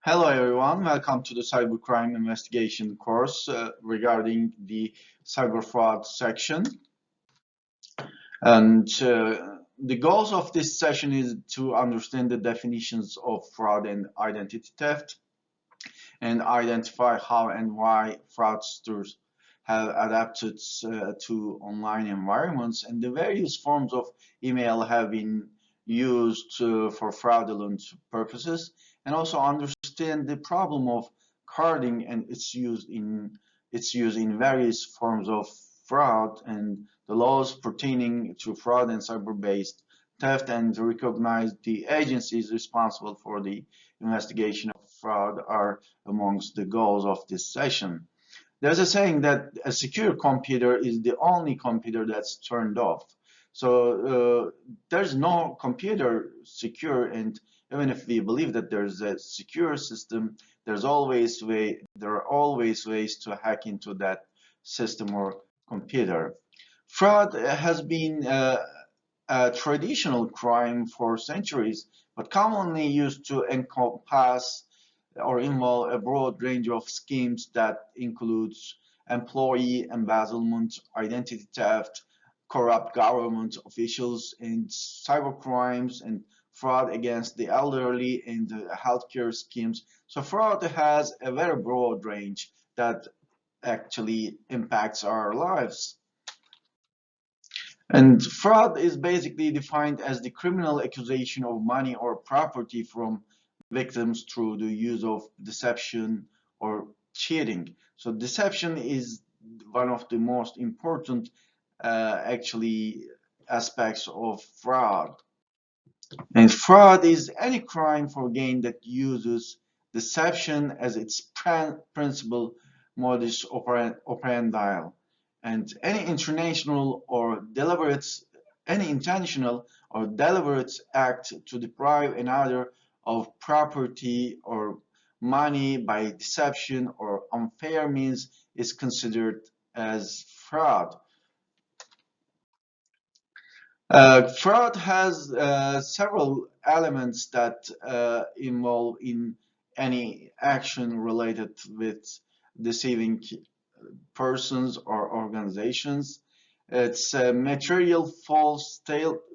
Hello everyone, welcome to the cybercrime investigation course regarding the cyber fraud section. And the goals of this session is to understand the definitions of fraud and identity theft and identify how and why fraudsters have adapted to online environments and the various forms of email have been used for fraudulent purposes, and also understand the problem of carding and its use in various forms of fraud and the laws pertaining to fraud and cyber-based theft, and to recognize the agencies responsible for the investigation of fraud are amongst the goals of this session. There's a saying that a secure computer is the only computer that's turned off. So there's no computer secure, and even if we believe that there's a secure system, there are always ways to hack into that system or computer. Fraud has been a traditional crime for centuries, but commonly used to encompass or involve a broad range of schemes that includes employee embezzlement, identity theft, corrupt government officials, and cybercrimes and fraud against the elderly and healthcare schemes. So fraud has a very broad range that actually impacts our lives. And fraud is basically defined as the criminal accusation of money or property from victims through the use of deception or cheating. So deception is one of the most important actually aspects of fraud. And fraud is any crime for gain that uses deception as its principal modus operandi, and any intentional or deliberate act to deprive another of property or money by deception or unfair means is considered as fraud. Fraud has several elements that involve in any action related with deceiving persons or organizations. It's a material false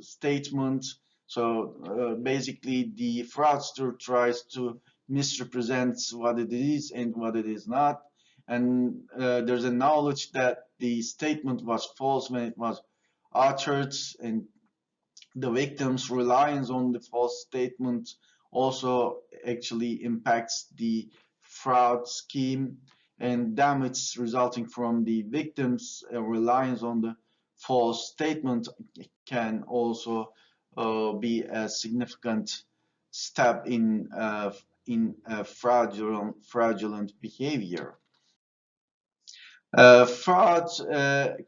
statement. So basically, the fraudster tries to misrepresent what it is and what it is not. And there's a knowledge that the statement was false when it was uttered, and the victim's reliance on the false statement also actually impacts the fraud scheme, and damage resulting from the victim's reliance on the false statement can also be a significant step in fraudulent behavior. Fraud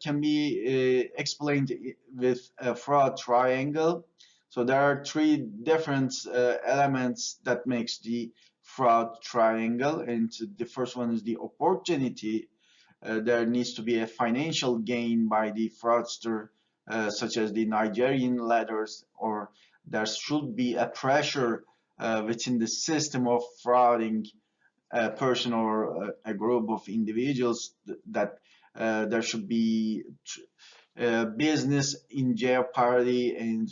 can be explained with a fraud triangle. So there are three different elements that makes the fraud triangle, and the first one is the opportunity. There needs to be a financial gain by the fraudster, such as the Nigerian letters, or there should be a pressure within the system of frauding a person or a group of individuals that there should be business in jeopardy, and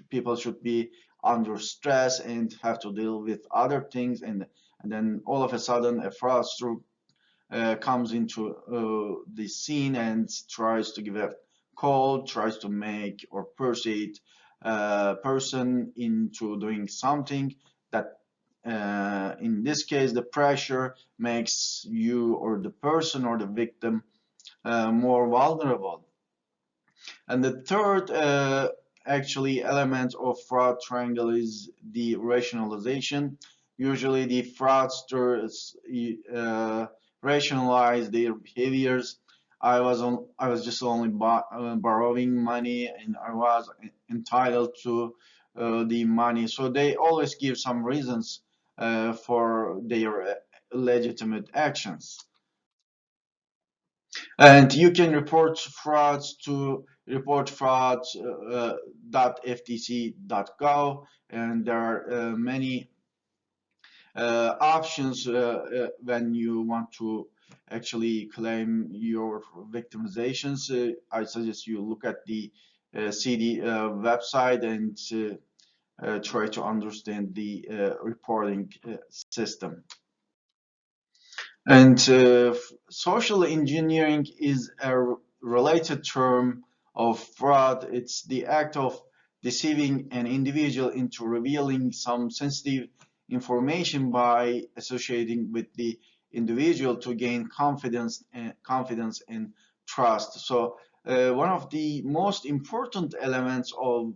people should be under stress and have to deal with other things, and then all of a sudden a fraudster comes into the scene and tries to give a call, tries to make or persuade a person into doing something that in this case the pressure makes you or the person or the victim more vulnerable. And the third actually element of fraud triangle is the rationalization. Usually the fraudsters rationalize their behaviors. I was just only borrowing money, and I was entitled to the money. So they always give some reasons for their legitimate actions. And you can report frauds to reportfrauds.ftc.gov, and there are many options when you want to actually claim your victimizations. I suggest you look at the CD website and try to understand the reporting system. And social engineering is a related term of fraud. It's the act of deceiving an individual into revealing some sensitive information by associating with the individual to gain confidence and trust. So one of the most important elements of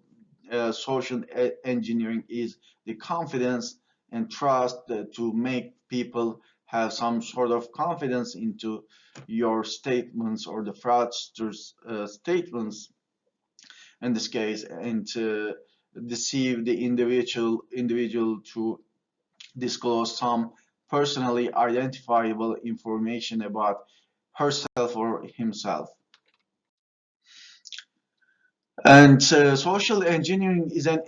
social engineering is the confidence and trust to make people have some sort of confidence into your statements or the fraudster's statements in this case, and to deceive the individual to disclose some personally identifiable information about herself or himself. And social engineering is an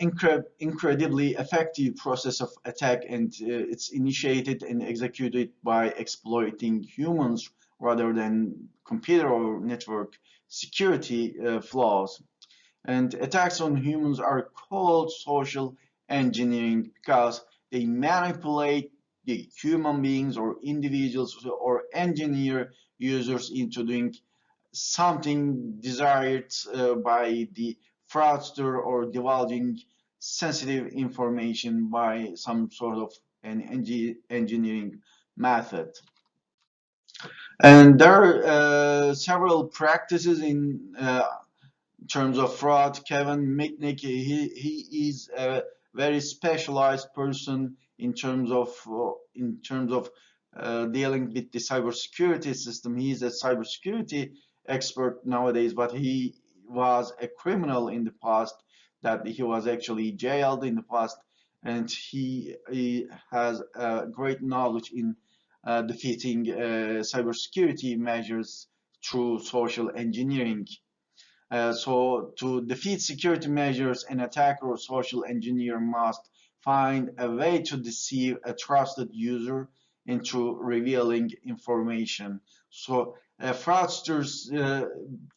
incredibly effective process of attack, and it's initiated and executed by exploiting humans rather than computer or network security flaws. And attacks on humans are called social engineering because they manipulate the human beings or individuals or engineer users into doing something desired by the fraudster or divulging sensitive information by some sort of an engineering method. And there are several practices in terms of fraud. Kevin Mitnick, he is a very specialized person in terms of dealing with the cybersecurity system. He is a cybersecurity expert nowadays, but he was a criminal in the past. That he was actually jailed in the past, and he has great knowledge in defeating cybersecurity measures through social engineering. So to defeat security measures, an attacker or social engineer must find a way to deceive a trusted user into revealing information. So fraudsters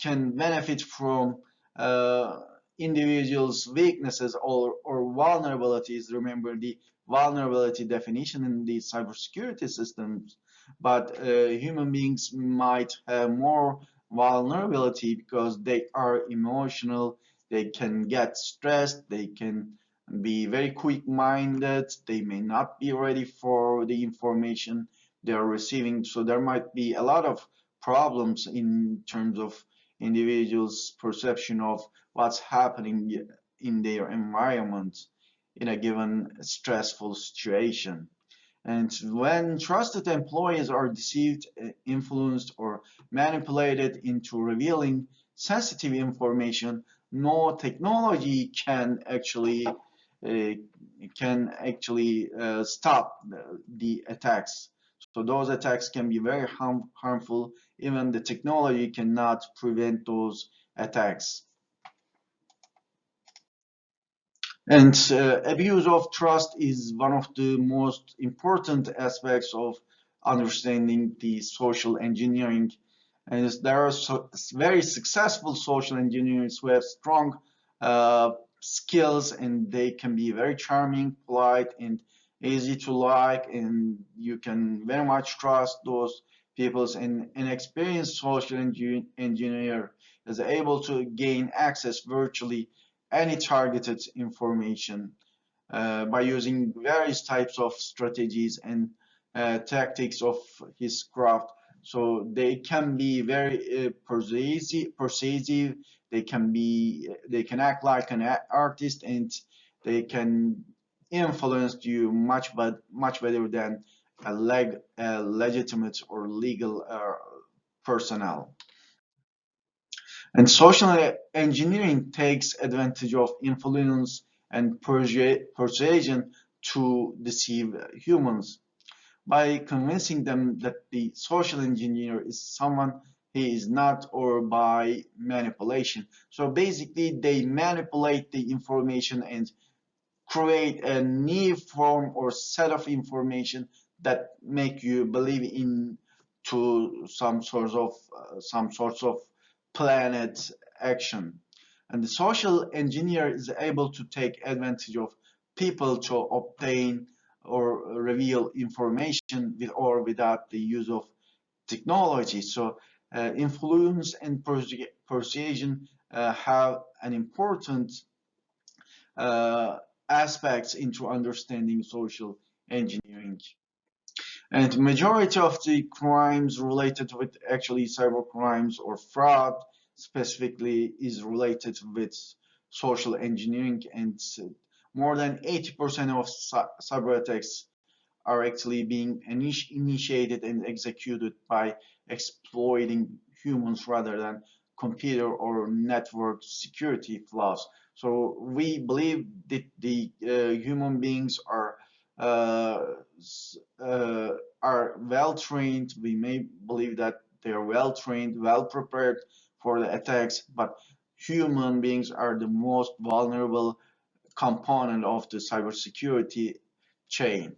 can benefit from uh, individuals' weaknesses or vulnerabilities. Remember the vulnerability definition in the cybersecurity systems, but human beings might have more vulnerability because they are emotional, they can get stressed, they can be very quick-minded, they may not be ready for the information they are receiving. So there might be a lot of problems in terms of individuals' perception of what's happening in their environment in a given stressful situation. And when trusted employees are deceived, influenced, or manipulated into revealing sensitive information, no technology can actually stop the attacks. So those attacks can be very harmful. Even the technology cannot prevent those attacks. And abuse of trust is one of the most important aspects of understanding the social engineering. And there are very successful social engineers who have strong uh, skills, and they can be very charming, polite, and easy to like, and you can very much trust those peoples. And an experienced social engineer is able to gain access virtually any targeted information by using various types of strategies and tactics of his craft. So they can be very persuasive. They can act like an artist, and they can influence you much better than a legitimate or legal personnel. And social engineering takes advantage of influence and persuasion to deceive humans by convincing them that the social engineer is someone he is not, or by manipulation. So basically, they manipulate the information and create a new form or set of information that make you believe in to some sorts of planet action. And the social engineer is able to take advantage of people to obtain or reveal information with or without the use of technology. So influence and persuasion have an important uh, aspects into understanding social engineering. And majority of the crimes related with actually cyber crimes or fraud specifically is related with social engineering, and more than 80% of cyber attacks are actually being initiated and executed by exploiting humans rather than computer or network security flaws. So we believe that the human beings uh, uh, are well trained. We may believe that they are well trained, well prepared for the attacks, but human beings are the most vulnerable component of the cybersecurity chain.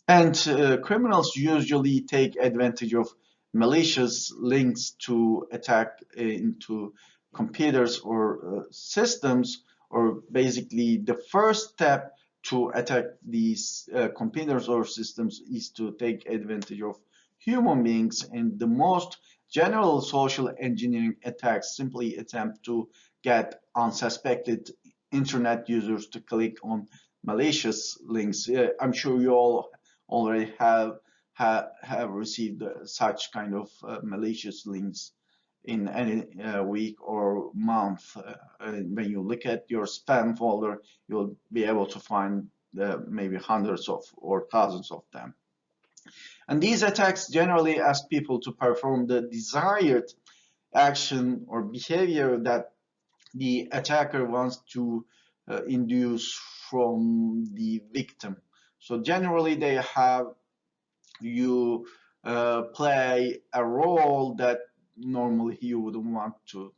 And criminals usually take advantage of malicious links to attack into computers or systems, or basically the first step to attack these computers or systems is to take advantage of human beings. And the most general social engineering attacks simply attempt to get unsuspected internet users to click on malicious links. I'm sure you all already have received such kind of malicious links in any week or month. When you look at your spam folder, you'll be able to find maybe hundreds of or thousands of them. And these attacks generally ask people to perform the desired action or behavior that the attacker wants to induce from the victim. So generally they have you play a role that normally you wouldn't want to.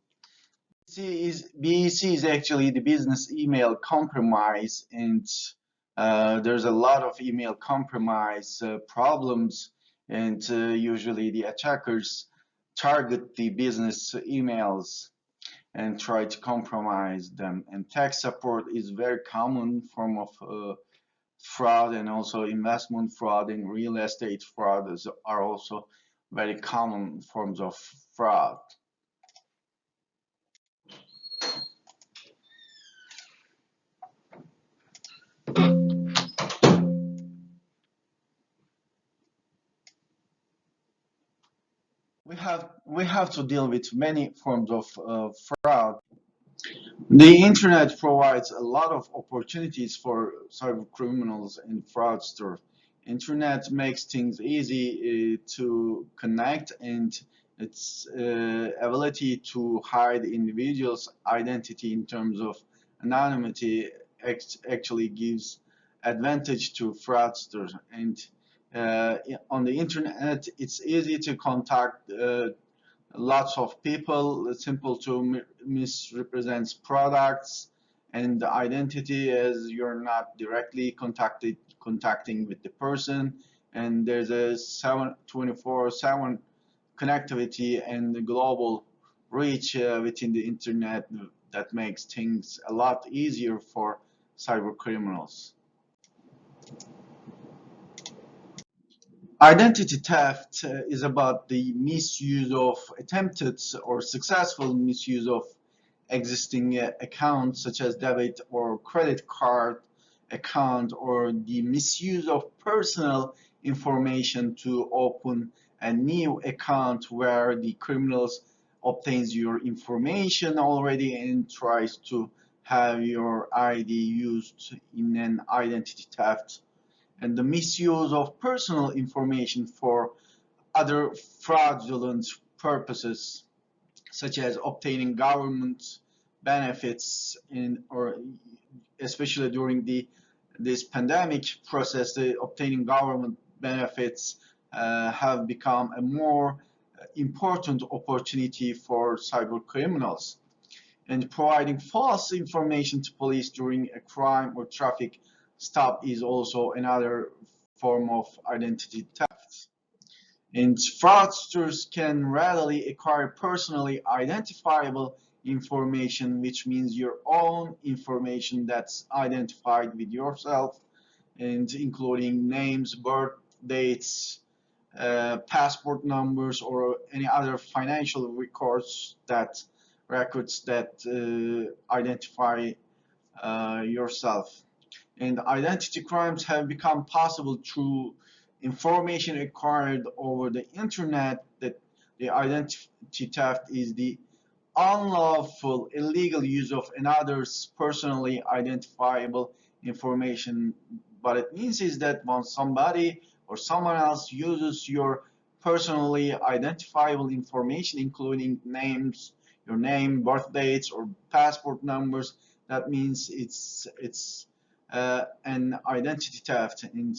BEC is actually the business email compromise, and there's a lot of email compromise problems, and usually the attackers target the business emails and try to compromise them. And tech support is very common form of fraud, and also investment fraud and real estate fraud are also very common forms of fraud. We have to deal with many forms of fraud. The internet provides a lot of opportunities for cyber criminals and fraudsters. Internet makes things easy to connect, and its ability to hide individuals' identity in terms of anonymity actually gives advantage to fraudsters. And on the internet, it's easy to contact lots of people. It's simple to misrepresent products and the identity, as you're not directly contacting with the person, and there's a 24/7 connectivity and the global reach within the internet that makes things a lot easier for cyber criminals. Identity theft is about the misuse of attempted or successful misuse of existing accounts, such as debit or credit card account, or the misuse of personal information to open a new account where the criminals obtains your information already and tries to have your ID used in an identity theft. And the misuse of personal information for other fraudulent purposes, such as obtaining government benefits in, or especially during this pandemic process, the obtaining government benefits have become a more important opportunity for cyber criminals. And providing false information to police during a crime or traffic stop is also another form of identity theft. And fraudsters can readily acquire personally identifiable information, which means your own information that's identified with yourself, and including names, birth dates, passport numbers, or any other financial records that identify yourself. And identity crimes have become possible through information acquired over the internet. That the identity theft is the unlawful, illegal use of another's personally identifiable information. What it means is that when somebody or someone else uses your personally identifiable information, including names, your name, birth dates, or passport numbers, that means it's an identity theft. And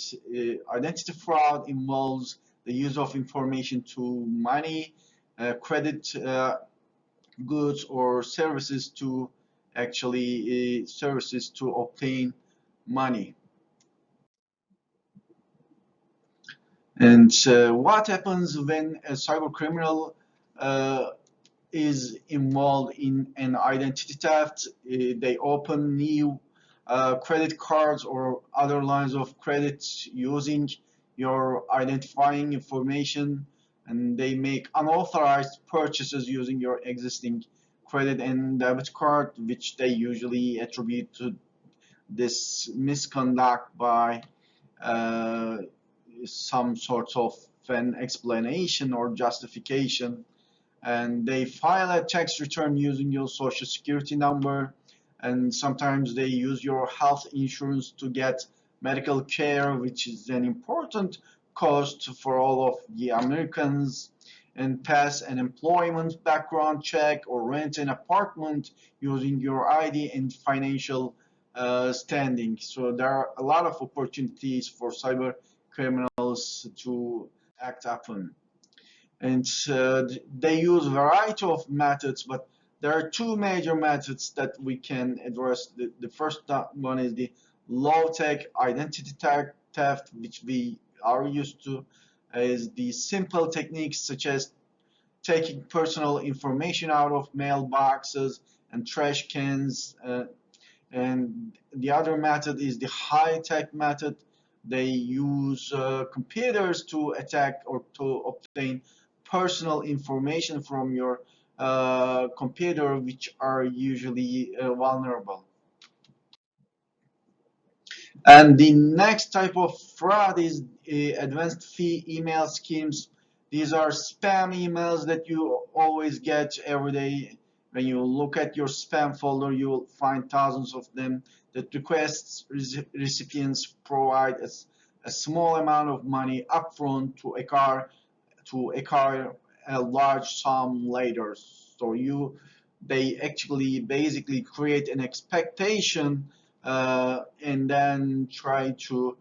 identity fraud involves the use of information to money, credit goods, or services to services to obtain money. And what happens when a cyber criminal uh, is involved in an identity theft? They open new credit cards or other lines of credit using your identifying information, and they make unauthorized purchases using your existing credit and debit card, which they usually attribute to this misconduct by uh, some sort of an explanation or justification. And they file a tax return using your social security number, and sometimes they use your health insurance to get medical care, which is an important cost for all of the Americans, and pass an employment background check or rent an apartment using your ID and financial standing. So there are a lot of opportunities for cyber criminals to act upon. And they use a variety of methods, but there are two major methods that we can address. The first one is the low-tech identity theft, which we are used to, is the simple techniques such as taking personal information out of mailboxes and trash cans. And the other method is the high-tech method. They use computers to attack or to obtain personal information from your computer, which are usually vulnerable. And the next type of fraud is advanced fee email schemes. These are spam emails that you always get every day. When you look at your spam folder, you will find thousands of them that requests recipients provide a small amount of money upfront to acquire a large sum later. So they actually basically create an expectation and then try to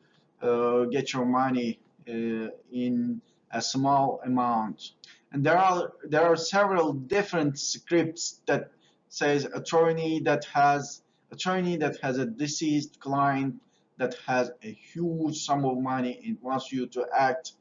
get your money in a small amount. And there are several different scripts that says attorney that has a deceased client that has a huge sum of money and wants you to act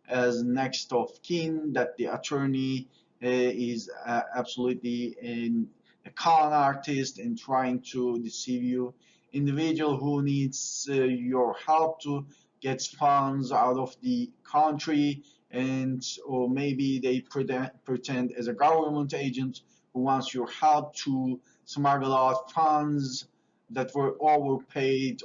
as next of kin, that the attorney is absolutely a con artist and trying to deceive you. Individual who needs your help to get funds out of the country, and or maybe they pretend as a government agent who wants your help to smuggle out funds that were overpaid,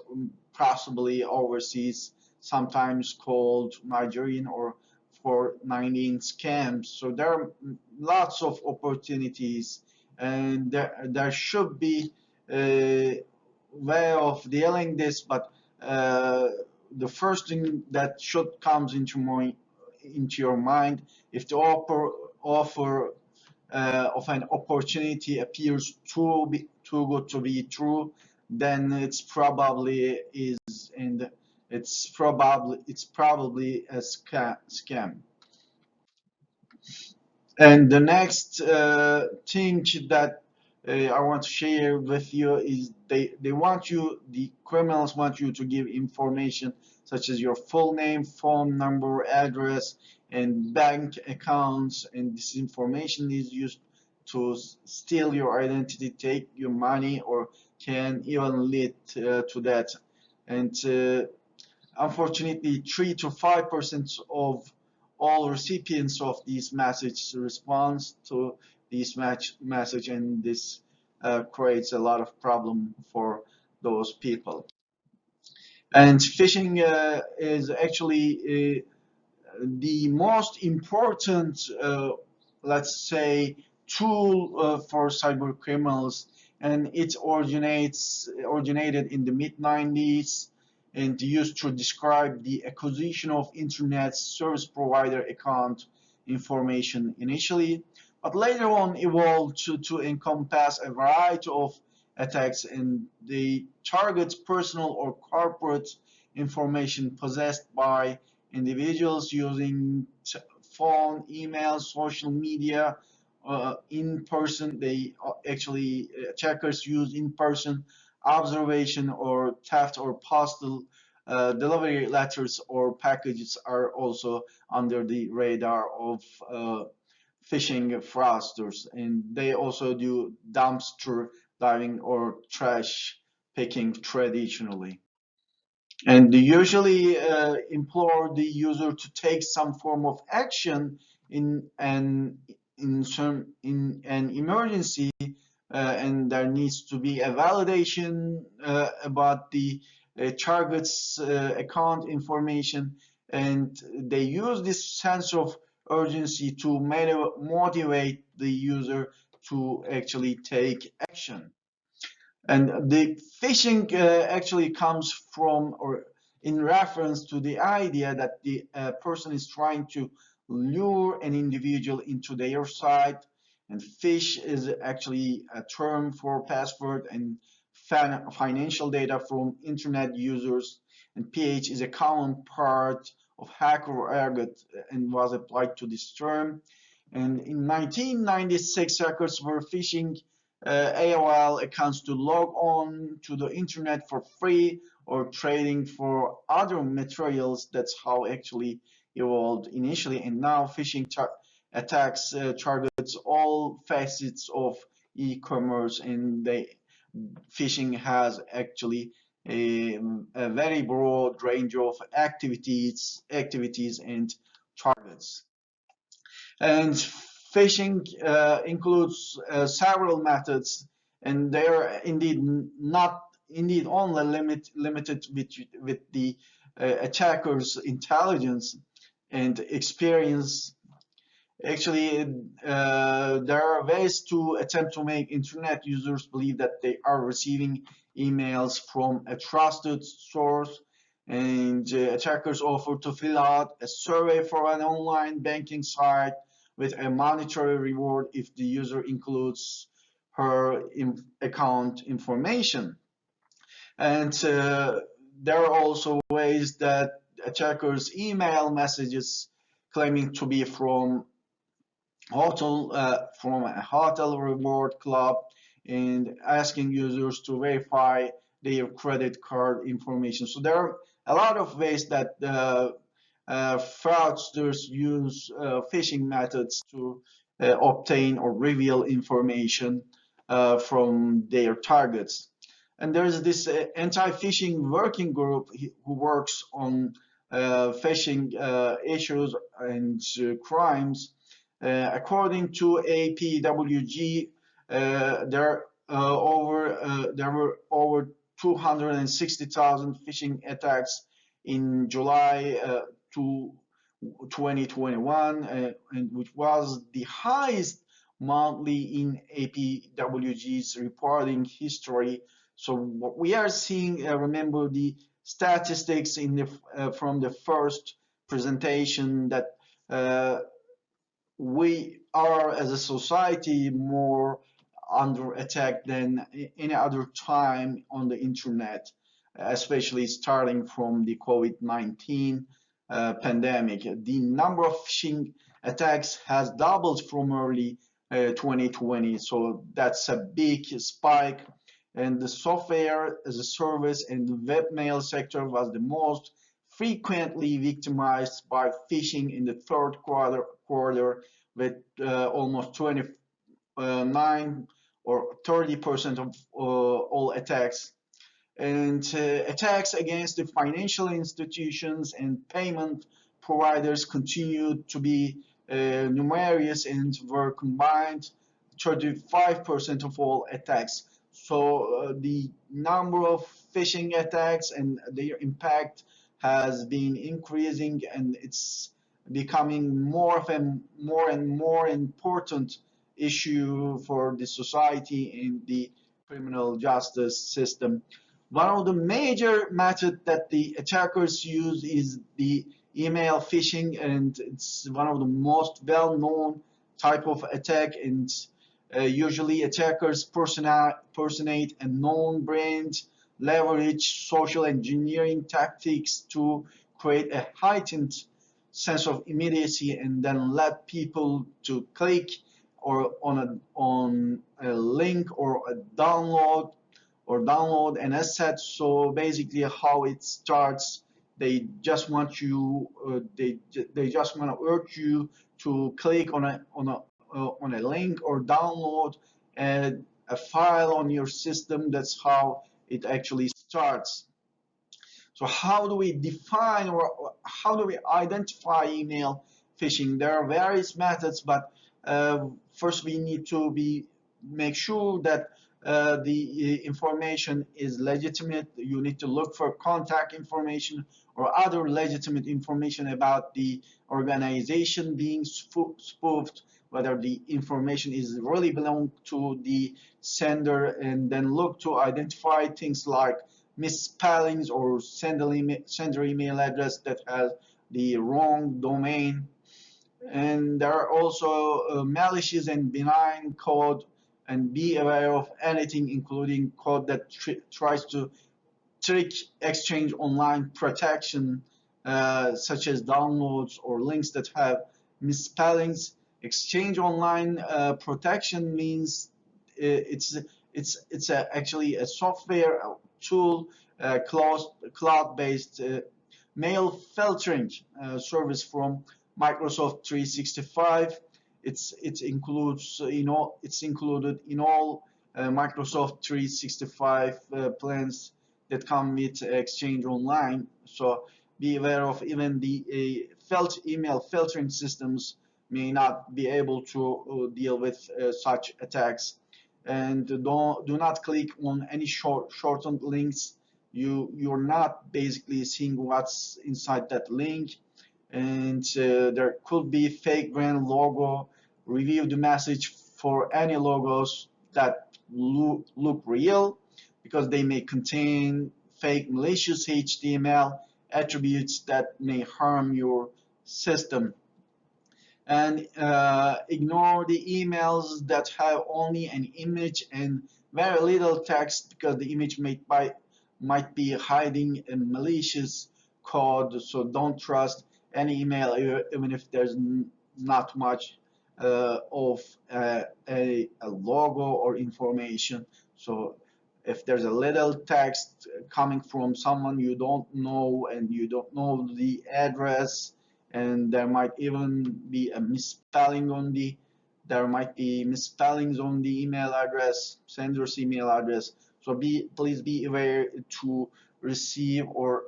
possibly overseas, sometimes called Nigerian or 419 scams. So there are lots of opportunities, and there should be a way of dealing this, but the first thing that should comes into your mind, if the offer of an opportunity appears too good to be true, then and it's probably a scam. And the next thing that I want to share with you is they want you, the criminals want you to give information such as your full name, phone number, address, and bank accounts, and this information is used to steal your identity, take your money, or can even lead to that. And unfortunately, 3 to 5% of all recipients of these messages respond to this message, and this creates a lot of problem for those people. And phishing is actually the most important, let's say, tool for cyber criminals, and it originated in the mid 90s and used to describe the acquisition of internet service provider account information initially, but later on evolved to encompass a variety of attacks, and they target personal or corporate information possessed by individuals using phone, email, social media, in person. They actually checkers use in person observation or theft or postal delivery letters or packages are also under the radar of phishing fraudsters, and they also do dumpster diving or trash picking traditionally. And they usually implore the user to take some form of action in an emergency, and there needs to be a validation about the target's account information, and they use this sense of urgency to motivate the user to actually take action. And the phishing actually comes from or in reference to the idea that the person is trying to lure an individual into their site. And phish is actually a term for password and financial data from internet users. And PH is a common part of hacker argot and was applied to this term. And in 1996, hackers were phishing AOL accounts to log on to the internet for free or trading for other materials. That's how actually evolved initially. And now phishing attacks targets all facets of e-commerce, and phishing has actually a very broad range of activities and targets. And phishing includes several methods, and they are indeed not indeed only limited with the attacker's intelligence and experience. Actually, there are ways to attempt to make internet users believe that they are receiving emails from a trusted source, and attackers offer to fill out a survey for an online banking site with a monetary reward if the user includes her account information. And there are also ways that attackers email messages claiming to be from a hotel reward club and asking users to verify their credit card information. So there are a lot of ways that fraudsters use phishing methods to obtain or reveal information from their targets. And there's this anti-phishing working group who works on phishing issues and crimes. According to APWG, there were over 260,000 phishing attacks in July to 2021, and which was the highest monthly in APWG's reporting history. So what we are seeing, remember the statistics in from the first presentation, that uh, we are as a society more under attack than any other time on the internet, especially starting from the COVID-19 pandemic. The number of phishing attacks has doubled from early 2020. So that's a big spike. And the software as a service and the webmail sector was the most frequently victimized by phishing in the third quarter with almost 29 or 30% of all attacks. And attacks against the financial institutions and payment providers continued to be numerous and were combined 35% of all attacks. So the number of phishing attacks and their impact has been increasing, and it's becoming more of a more and more important issue for the society and the criminal justice system. One of the major methods that the attackers use is the email phishing, and it's one of the most well-known type of attack. And usually attackers personate a known brand, leverage social engineering tactics to create a heightened sense of immediacy, and then let people to click or on a link or a download an asset. So basically, how it starts, they just want you, they just want to urge you to click on a link or download a file on your system. That's how it actually starts. So how do we define or how do we identify email phishing? There are various methods, but first we need to make sure that the information is legitimate. You need to look for contact information or other legitimate information about the organization being spoofed, whether the information is really belong to the sender, and then look to identify things like misspellings or sender email address that has the wrong domain. And there are also malicious and benign code, and be aware of anything including code that tries to trick exchange online protection, such as downloads or links that have misspellings. Exchange online protection means actually a software tool, cloud-based mail filtering service from Microsoft 365. It's included in all Microsoft 365 plans that come with Exchange Online. So be aware of even the email filtering systems may not be able to deal with such attacks. And do not click on any shortened links. You're not basically seeing what's inside that link. And there could be fake brand logo. Review the message for any logos that look real, because they may contain fake malicious HTML attributes that may harm your system. And ignore the emails that have only an image and very little text, because the image might be hiding a malicious code. So don't trust any email, even if there's not much of a logo or information. So if there's a little text coming from someone you don't know, and you don't know the address, and there might even be a misspelling on there might be misspellings on the email address, sender's email address. So please be aware to receive or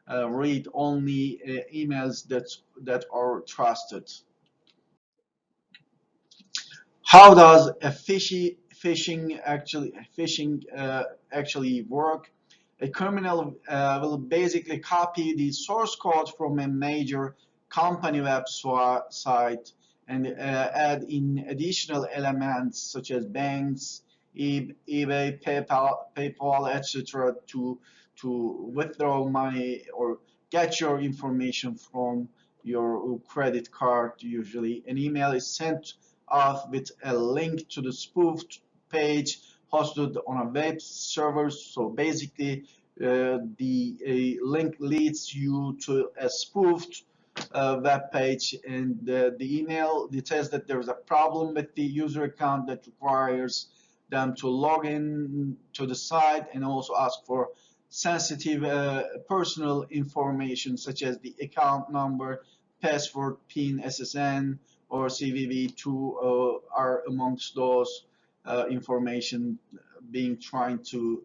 read only emails that are trusted. How does a phishing actually work? A criminal will basically copy the source code from a major company website and add in additional elements such as banks, eBay, PayPal, etc. to withdraw money or get your information from your credit card. Usually, an email is sent off with a link to the spoofed page hosted on a web server. So basically, the link leads you to a spoofed web page, and the email details that there's a problem with the user account that requires them to log in to the site, and also ask for sensitive personal information such as the account number, password, PIN, SSN, or CVV2 are amongst those information being try to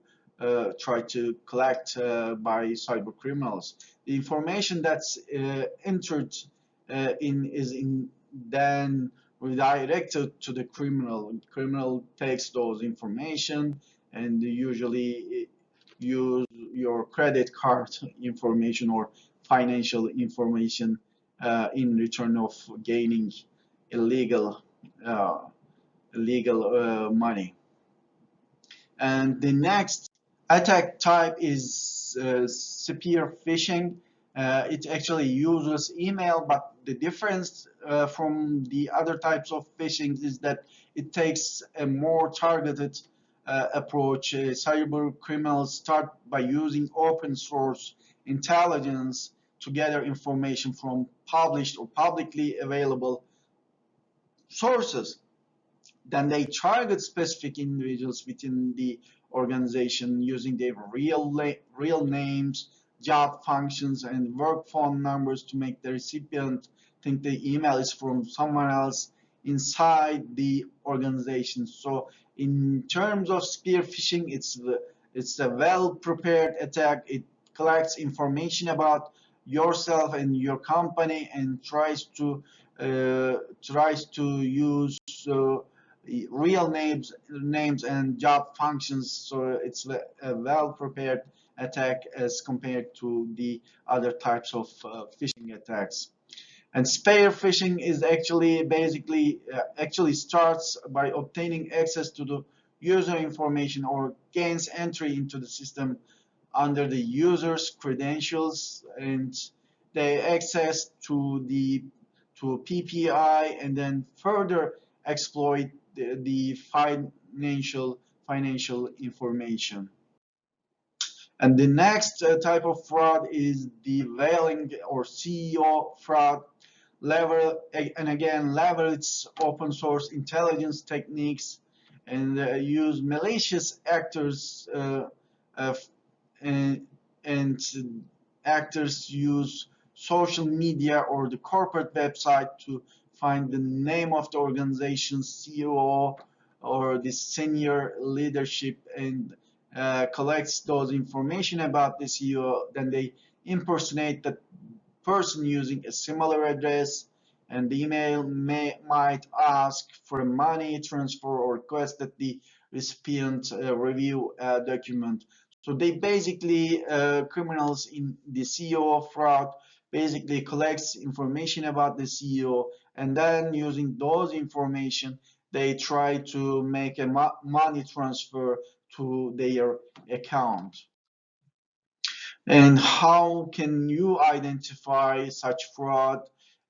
collect by cyber criminals. The information that's entered in then redirected to the criminal. The criminal takes those information and usually use your credit card information or financial information in return of gaining illegal uh, money. And the next attack type is spear phishing. It actually uses email, but the difference from the other types of phishing is that it takes a more targeted approach. Cyber criminals start by using open source intelligence to gather information from published or publicly available sources. Then they target specific individuals within the organization using their real names, job functions, and work phone numbers to make the recipient think the email is from someone else inside the organization. So in terms of spear phishing, it's a well prepared attack. It collects information about yourself and your company and tries to use real names and job functions. So it's a well prepared attack as compared to the other types of phishing attacks. And spear phishing is actually starts by obtaining access to the user information or gains entry into the system under the user's credentials, and they access to PPI and then further exploit the financial information. And the next type of fraud is the veiling or CEO fraud. Leverage open source intelligence techniques and use malicious actors uh, and, and actors use social media or the corporate website to find the name of the organization's CEO or the senior leadership and collects those information about the CEO. Then they impersonate the person using a similar address, and the email might ask for a money transfer or request that the recipient review a document. So they basically, criminals in the CEO fraud basically collects information about the CEO, and then using those information, they try to make a money transfer to their account. And how can you identify such fraud?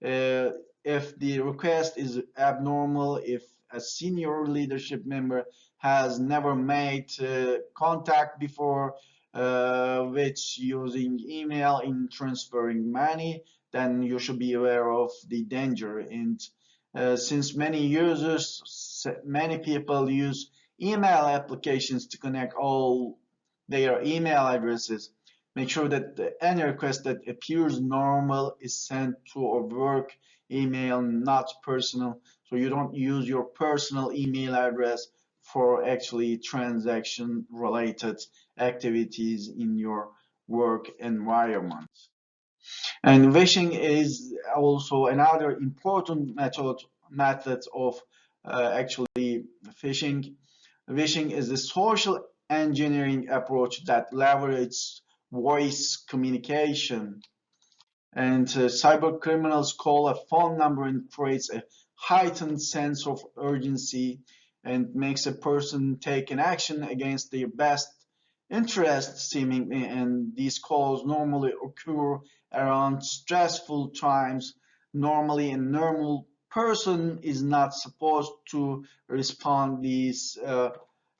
If the request is abnormal, if a senior leadership member has never made contact before with using email in transferring money, then you should be aware of the danger. And since many people use email applications to connect all their email addresses, make sure that any request that appears normal is sent to a work email, not personal. So you don't use your personal email address for actually transaction related activities in your work environment. And phishing is also another important method of actually phishing. Phishing is a social engineering approach that leverages voice communication. And cyber criminals call a phone number and creates a heightened sense of urgency and makes a person take an action against their best interest seemingly. And these calls normally occur around stressful times. Normally, a normal person is not supposed to respond these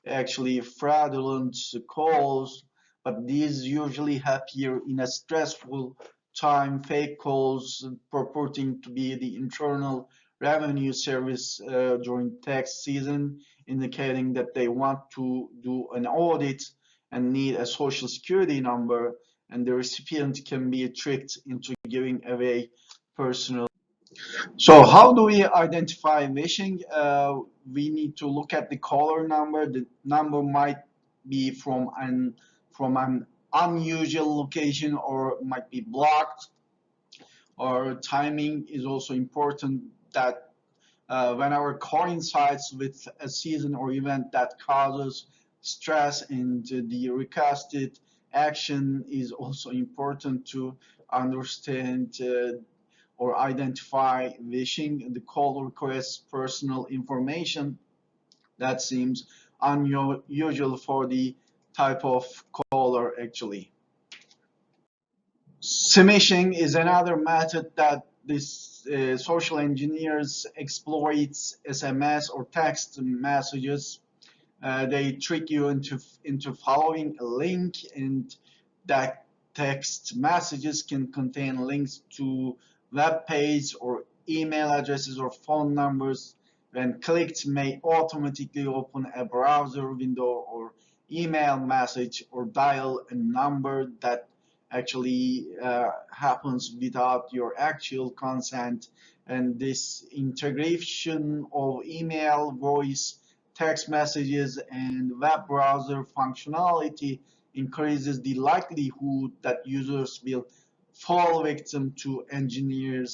actually fraudulent calls, but these usually appear in a stressful time fake calls purporting to be the Internal Revenue Service during tax season, indicating that they want to do an audit and need a social security number, and the recipient can be tricked into giving away personal. So how do we identify phishing? We need to look at the caller number. The number might be from an unusual location or might be blocked. Or timing is also important. That whenever coincides with a season or event that causes stress, and the requested action is also important to understand or identify phishing. The call requests personal information. That seems unusual for the type of caller actually. Smishing is another method that this social engineers exploits SMS or text messages. They trick you into following a link, and that text messages can contain links to web pages or email addresses or phone numbers. When clicked, may automatically open a browser window or email message or dial a number that actually happens without your actual consent. And this integration of email, voice, text messages, and web browser functionality increases the likelihood that users will fall victim to engineered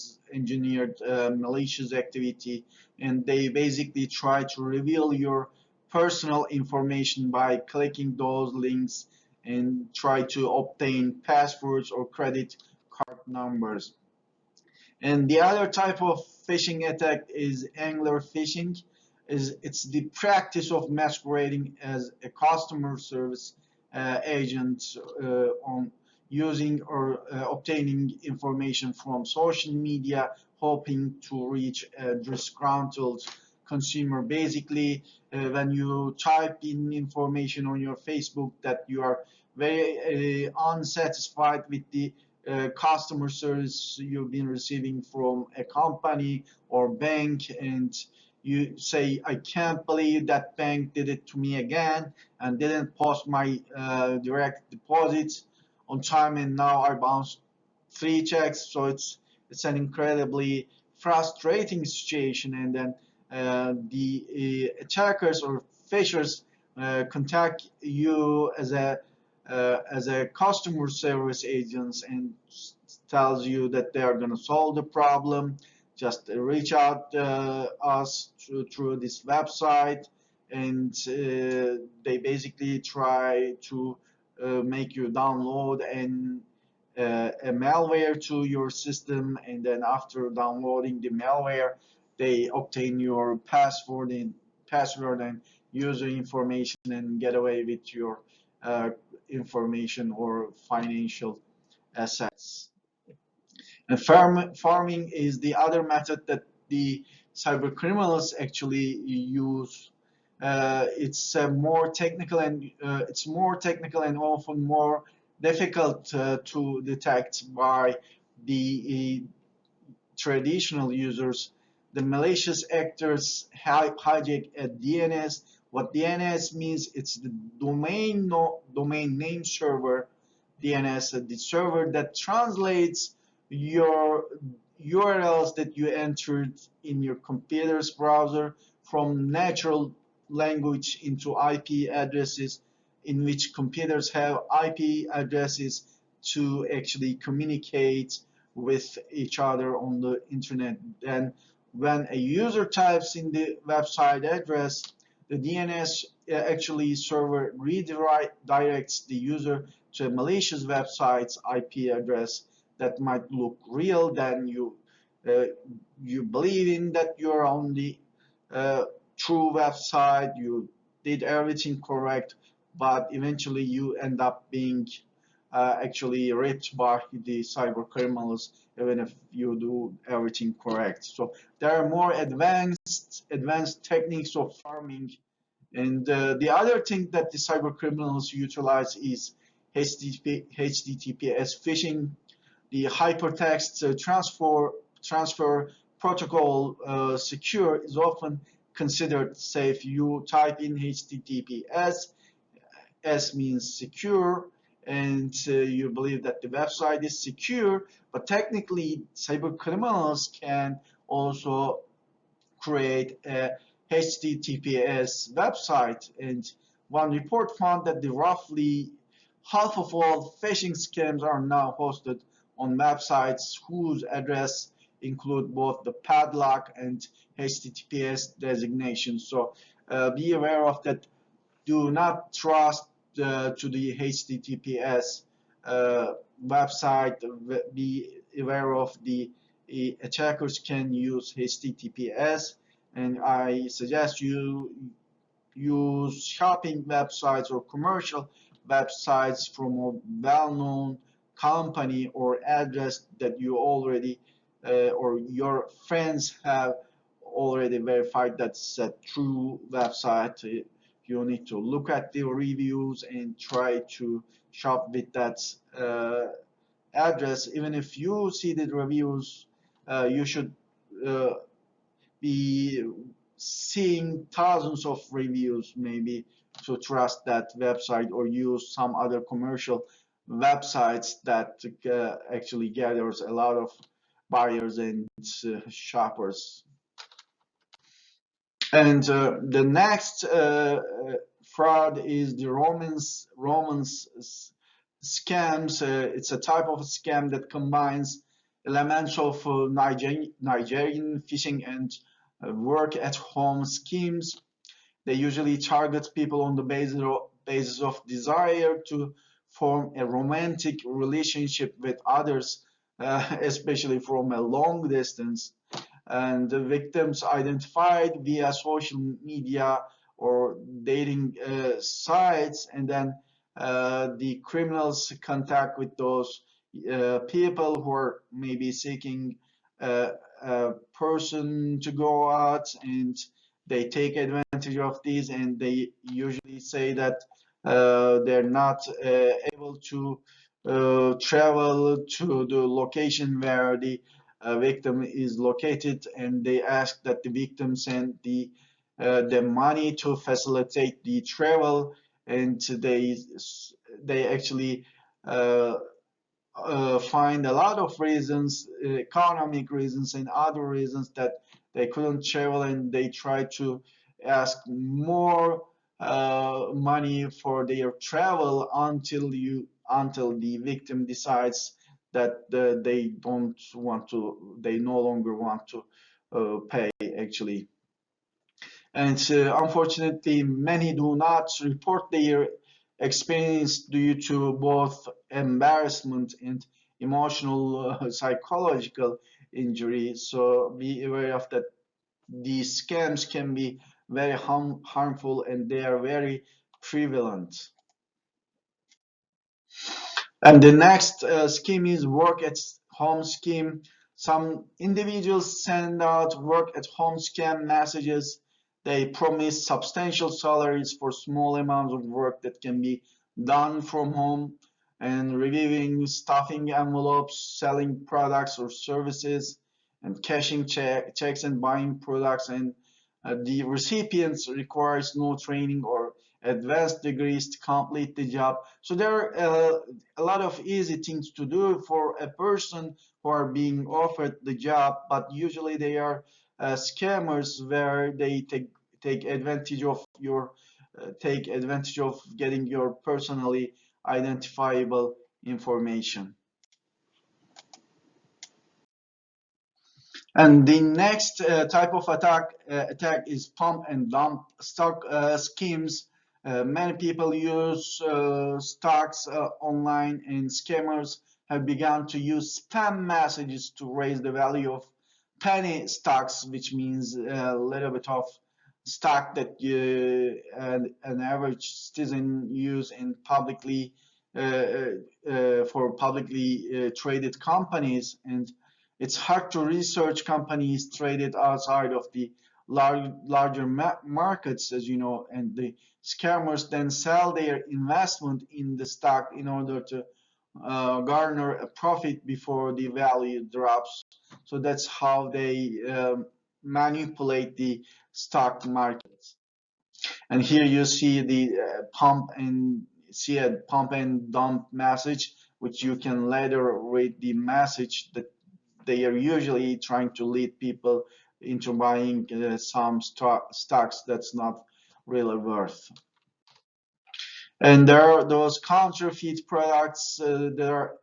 malicious activity, and they basically try to reveal your personal information by clicking those links and try to obtain passwords or credit card numbers. And the other type of phishing attack is angler phishing. It's the practice of masquerading as a customer service agent on using or obtaining information from social media, hoping to reach a disgruntled consumer. Basically, when you type in information on your Facebook that you are very unsatisfied with the customer service you've been receiving from a company or bank, and you say, I can't believe that bank did it to me again and didn't post my direct deposits on time, and now I bounced 3 checks. So it's an incredibly frustrating situation. And then the attackers or phishers contact you as a customer service agent and tells you that they are going to solve the problem. Just reach out us through this website, and they basically try to make you download a malware to your system, and then after downloading the malware, they obtain your password and user information and get away with your information or financial assets. And farming is the other method that the cyber criminals actually use. It's more technical and often more difficult to detect by the traditional users. The malicious actors hijack a DNS. What DNS means, it's the domain name server. DNS, the server that translates your URLs that you entered in your computer's browser from natural language into IP addresses, in which computers have IP addresses to actually communicate with each other on the internet. Then when a user types in the website address, the DNS actually server redirects the user to a malicious website's IP address that might look real. Then you believe in that you're on the true website, you did everything correct, but eventually you end up being actually ripped by the cyber criminals, even if you do everything correct. So there are more advanced techniques of farming. And the other thing that the cyber criminals utilize is HTTPS phishing. the hypertext transfer protocol secure is often considered safe. You type in HTTPS, S means secure, and you believe that the website is secure, but technically cyber criminals can also create a HTTPS website. And one report found that the roughly half of all phishing scams are now hosted on websites whose address include both the padlock and HTTPS designation. So be aware of that. Do not trust to the HTTPS website. Be aware of the attackers can use HTTPS, and I suggest you use shopping websites or commercial websites from a well-known company or address that you already or your friends have already verified that's a true website. You need to look at the reviews and try to shop with that address. Even if you see the reviews, you should uh, be seeing thousands of reviews maybe to trust that website, or use some other commercial websites that actually gathers a lot of buyers and shoppers. And the next fraud is the Romans scams. It's a type of scam that combines elements of Nigerian phishing and work at home schemes. They usually target people on the basis of desire to form a romantic relationship with others, especially from a long distance. And the victims identified via social media or dating sites, and then the criminals contact with those people who are maybe seeking a person to go out, and they take advantage of these, and they usually say that they're not able to travel to the location where the victim is located, and they ask that the victim send the money to facilitate the travel, and they actually uh, find a lot of reasons, economic reasons and other reasons that they couldn't travel, and they try to ask more money for their travel until the victim decides that they no longer want to pay actually. And unfortunately, many do not report their experience due to both embarrassment and emotional, psychological injury. So be aware of that. These scams can be very harmful, and they are very prevalent. And the next scheme is work at home scheme. Some individuals send out work at home scam messages. They promise substantial salaries for small amounts of work that can be done from home, and reviewing stuffing envelopes, selling products or services, and cashing checks and buying products. And the recipients requires no training or advanced degrees to complete the job. So there are a lot of easy things to do for a person who are being offered the job, but usually they are scammers where they take advantage of your take advantage of getting your personally identifiable information. And the next type of attack is pump and dump stock schemes. Many people use stocks online, and scammers have begun to use spam messages to raise the value of penny stocks, which means a little bit of stock that an average citizen use in for publicly traded companies. And it's hard to research companies traded outside of the larger markets, as you know, and the scammers then sell their investment in the stock in order to garner a profit before the value drops. So that's how they manipulate the stock markets. And here you see the pump and dump message, which you can later read the message that they are usually trying to lead people into buying some stocks that's not really worth. And there are those counterfeit products. There are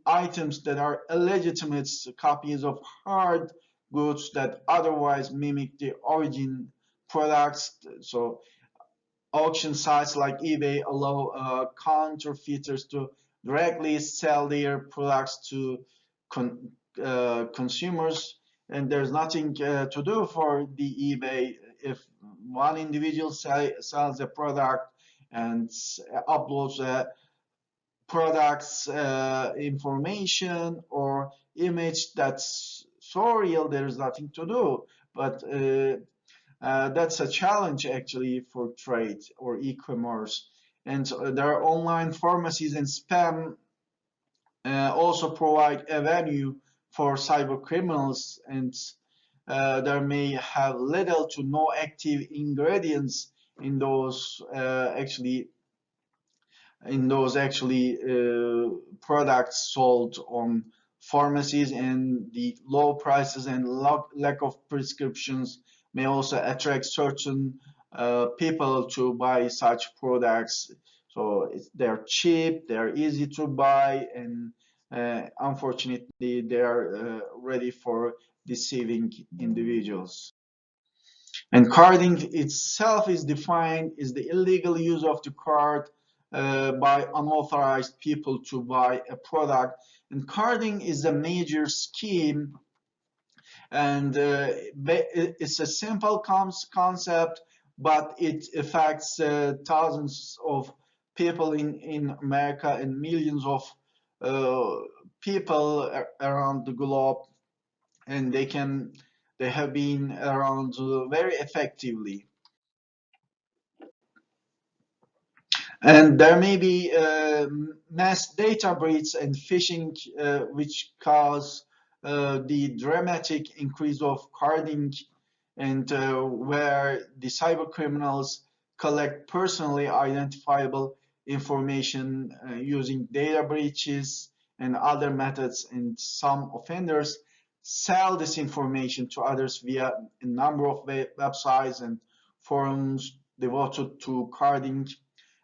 items that are illegitimate copies of hard goods that otherwise mimic the origin products. So auction sites like eBay allow counterfeiters to directly sell their products to con consumers, and there's nothing to do for the eBay if one individual sells a product and uploads a product's information or image that's so real, there's nothing to do. But that's a challenge actually for trade or e-commerce. And there are online pharmacies and spam also provide a venue for cyber criminals, and there may have little to no active ingredients in those products sold on pharmacies, and the low prices and lack of prescriptions may also attract certain people to buy such products. So they're cheap, they're easy to buy, and unfortunately they are ready for deceiving individuals. And carding itself is defined as the illegal use of the card by unauthorized people to buy a product. And carding is a major scheme, and it's a simple concept, but it affects thousands of people in America and millions of people around the globe, and they have been around very effectively. And there may be mass data breaches and phishing, which cause the dramatic increase of carding, and where the cyber criminals collect personally identifiable information using data breaches and other methods, and some offenders sell this information to others via a number of websites and forums devoted to carding.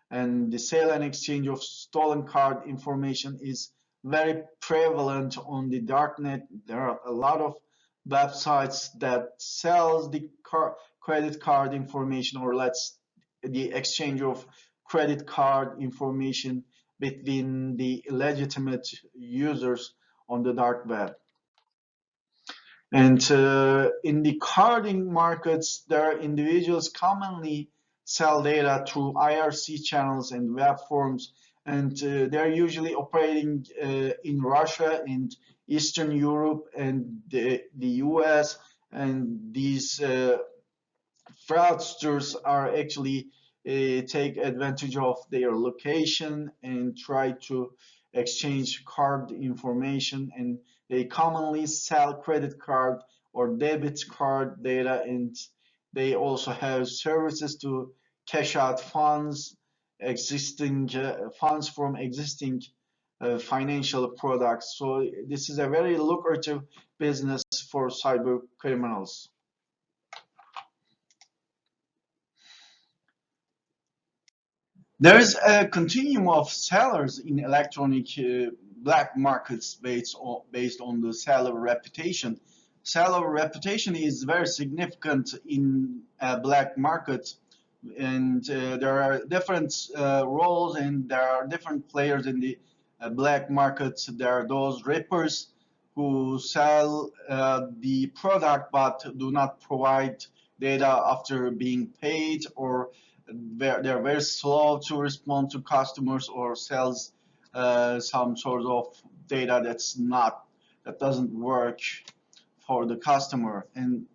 And the sale and exchange of stolen card information is very prevalent on the darknet. There are a lot of websites that sells the credit card information, or lets the exchange of credit card information between the illegitimate users on the dark web. And in the carding markets, there are individuals commonly sell data through IRC channels and web forums, and they're usually operating in Russia and Eastern Europe and the US. And these fraudsters are actually take advantage of their location and try to exchange card information, and they commonly sell credit card or debit card data, and they also have services to cash out funds from existing financial products. So this is a very lucrative business for cyber criminals. There is a continuum of sellers in electronic black markets based on the seller reputation. Seller reputation is very significant in black markets, and there are different roles, and there are different players in the black markets. There are those rippers who sell the product but do not provide data after being paid, or they're very slow to respond to customers, or sells some sort of data that doesn't work for the customer. And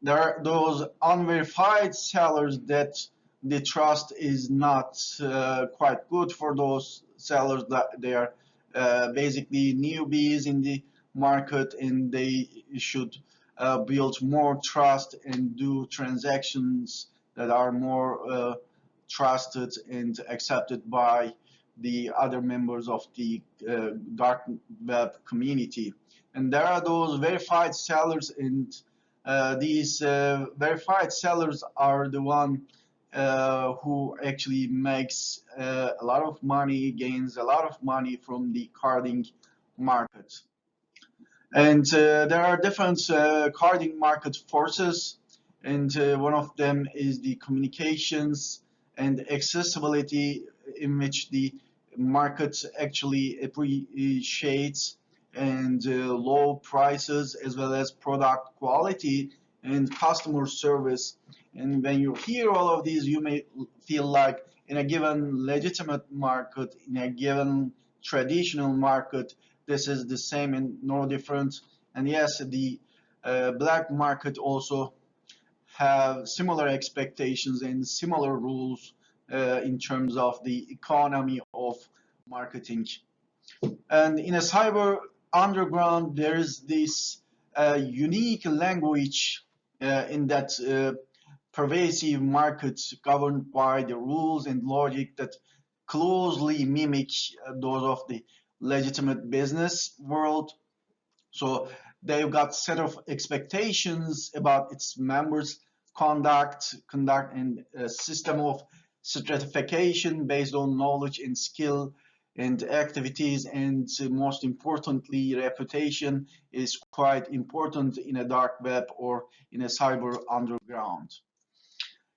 there are those unverified sellers that the trust is not quite good for those sellers that they are basically newbies in the market, and they should build more trust and do transactions that are more trusted and accepted by the other members of the dark web community. And there are those verified sellers, and these verified sellers are the one who actually makes a lot of money, gains a lot of money from the carding market. And there are different carding market forces, and one of them is the communications and accessibility, in which the market actually appreciates, and low prices as well as product quality and customer service. And when you hear all of these, you may feel like in a given legitimate market, in a given traditional market, this is the same and no different. And yes, the black market also have similar expectations and similar rules in terms of the economy of marketing. And in a cyber underground, there is this unique language in that pervasive market governed by the rules and logic that closely mimic those of the legitimate business world. So they've got set of expectations about its members' conduct, and a system of stratification based on knowledge and skill and activities, and most importantly, reputation is quite important in a dark web or in a cyber underground.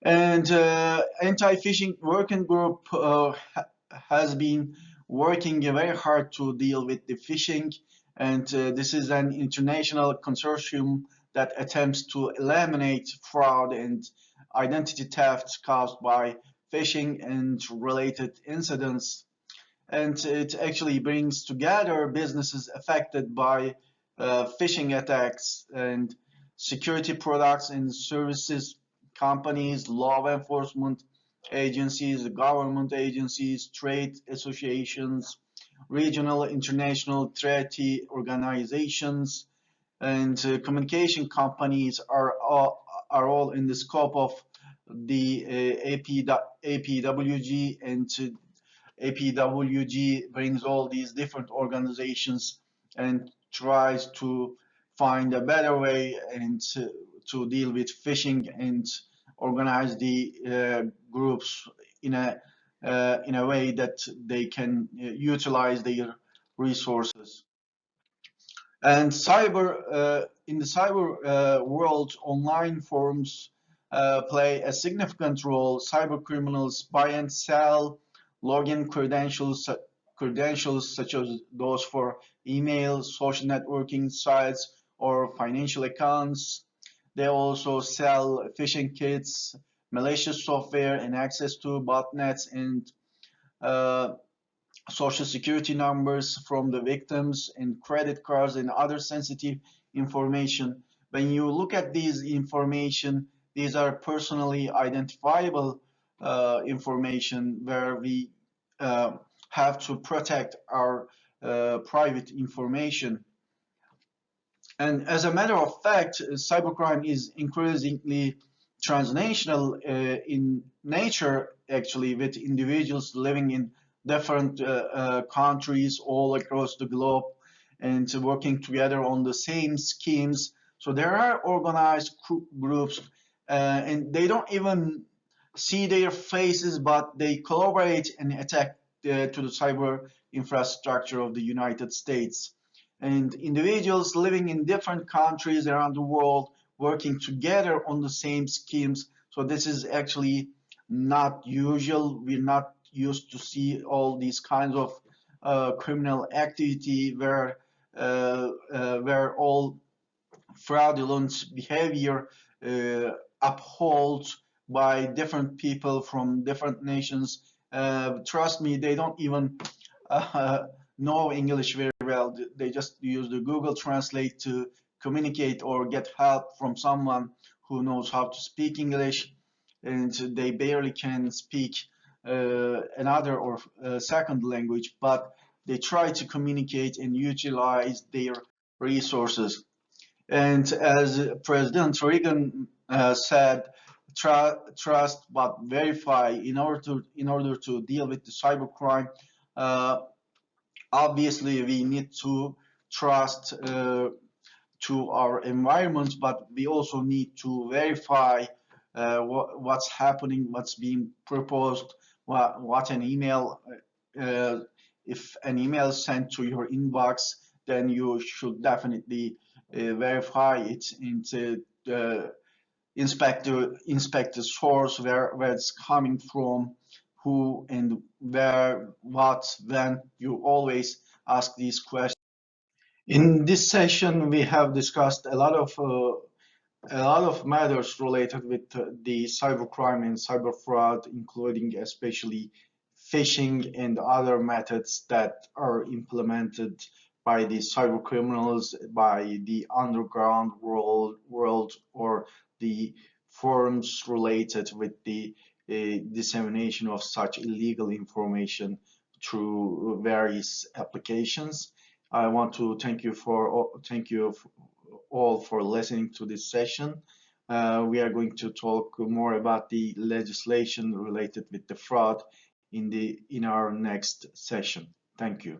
And anti-phishing working group has been working very hard to deal with the phishing, and this is an international consortium that attempts to eliminate fraud and identity theft caused by phishing and related incidents. And it actually brings together businesses affected by phishing attacks, and security products and services companies, law enforcement agencies, government agencies, trade associations, regional, international treaty organizations, and communication companies are all in the scope of the APWG, and APWG brings all these different organizations and tries to find a better way and to deal with phishing and organize the groups in a way that they can utilize their resources. And in the cyber world, online forums play a significant role. Cyber criminals buy and sell login credentials such as those for email, social networking sites, or financial accounts. They also sell phishing kits, malicious software, and access to botnets and uh, social security numbers from the victims, and credit cards and other sensitive information. When you look at these information, these are personally identifiable information where we uh, have to protect our private information. And as a matter of fact, cybercrime is increasingly transnational in nature, actually, with individuals living in different countries all across the globe and working together on the same schemes. So there are organized groups, and they don't even see their faces, but they collaborate and attack to the cyber infrastructure of the United States. And individuals living in different countries around the world working together on the same schemes. So this is actually not usual. We're not used to see all these kinds of criminal activity where all fraudulent behavior upheld by different people from different nations. Trust me, they don't even know English very well. They just use the Google Translate to communicate or get help from someone who knows how to speak English, and they barely can speak another or second language, but they try to communicate and utilize their resources. And as President Reagan said, trust but verify. In order to deal with the cybercrime, uh, obviously we need to trust to our environment, but we also need to verify what's happening, what's being proposed, what an email. Uh, if an email is sent to your inbox, then you should definitely verify it and inspect the source, where it's coming from, who and where, what, when. You always ask these questions. In this session, we have discussed a lot of matters related with the cybercrime and cyber fraud, including especially phishing and other methods that are implemented by the cyber criminals, by the underground world or the forums related with the dissemination of such illegal information through various applications. I want to thank you all for listening to this session. We are going to talk more about the legislation related with the fraud in our next session. Thank you.